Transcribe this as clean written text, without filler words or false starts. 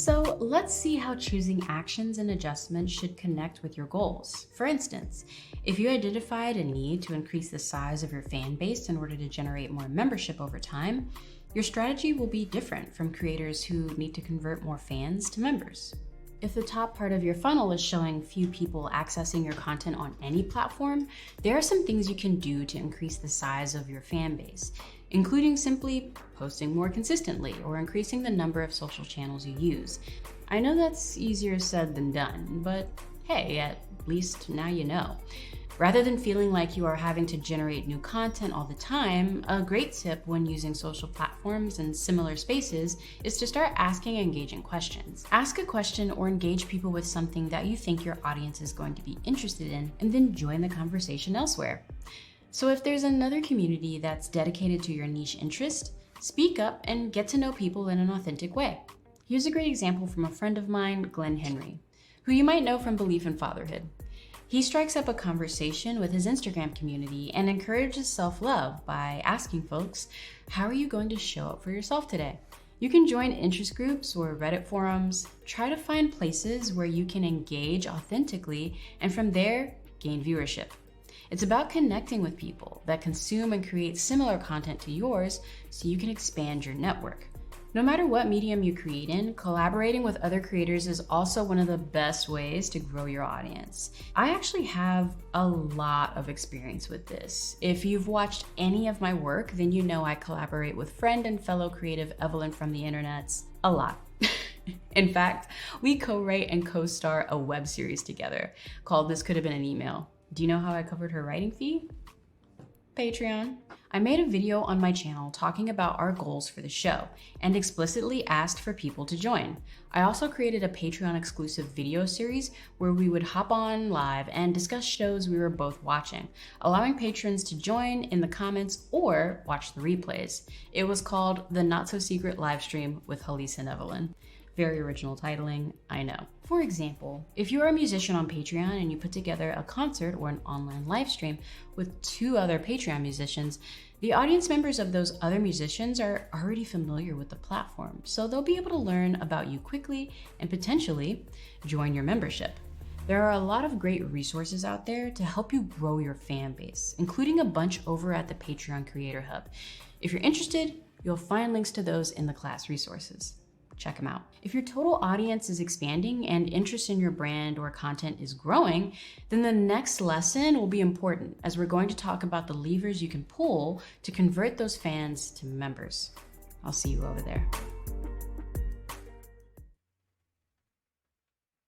So let's see how choosing actions and adjustments should connect with your goals. For instance, if you identified a need to increase the size of your fan base in order to generate more membership over time, your strategy will be different from creators who need to convert more fans to members. If the top part of your funnel is showing few people accessing your content on any platform, there are some things you can do to increase the size of your fan base, including simply posting more consistently or increasing the number of social channels you use. I know that's easier said than done, but hey, at least now you know. Rather than feeling like you are having to generate new content all the time, a great tip when using social platforms and similar spaces is to start asking engaging questions. Ask a question or engage people with something that you think your audience is going to be interested in, and then join the conversation elsewhere. So if there's another community that's dedicated to your niche interest, speak up and get to know people in an authentic way. Here's a great example from a friend of mine, Glenn Henry, who you might know from Belief in Fatherhood. He strikes up a conversation with his Instagram community and encourages self-love by asking folks, how are you going to show up for yourself today? You can join interest groups or Reddit forums. Try to find places where you can engage authentically and from there, gain viewership. It's about connecting with people that consume and create similar content to yours so you can expand your network. No matter what medium you create in, collaborating with other creators is also one of the best ways to grow your audience. I actually have a lot of experience with this. If you've watched any of my work, then you know I collaborate with friend and fellow creative Evelyn from the internets a lot. In fact, we co-write and co-star a web series together called This Could Have Been an Email. Do you know how I covered her writing fee? Patreon. I made a video on my channel talking about our goals for the show and explicitly asked for people to join. I also created a Patreon exclusive video series where we would hop on live and discuss shows we were both watching, allowing patrons to join in the comments or watch the replays. It was called The Not So Secret Livestream with Halisa and Evelyn. Very original titling, I know. For example, if you're a musician on Patreon and you put together a concert or an online live stream with 2 other Patreon musicians, the audience members of those other musicians are already familiar with the platform, so they'll be able to learn about you quickly and potentially join your membership. There are a lot of great resources out there to help you grow your fan base, including a bunch over at the Patreon Creator Hub. If you're interested, you'll find links to those in the class resources. Check them out. If your total audience is expanding and interest in your brand or content is growing, then the next lesson will be important as we're going to talk about the levers you can pull to convert those fans to members. I'll see you over there.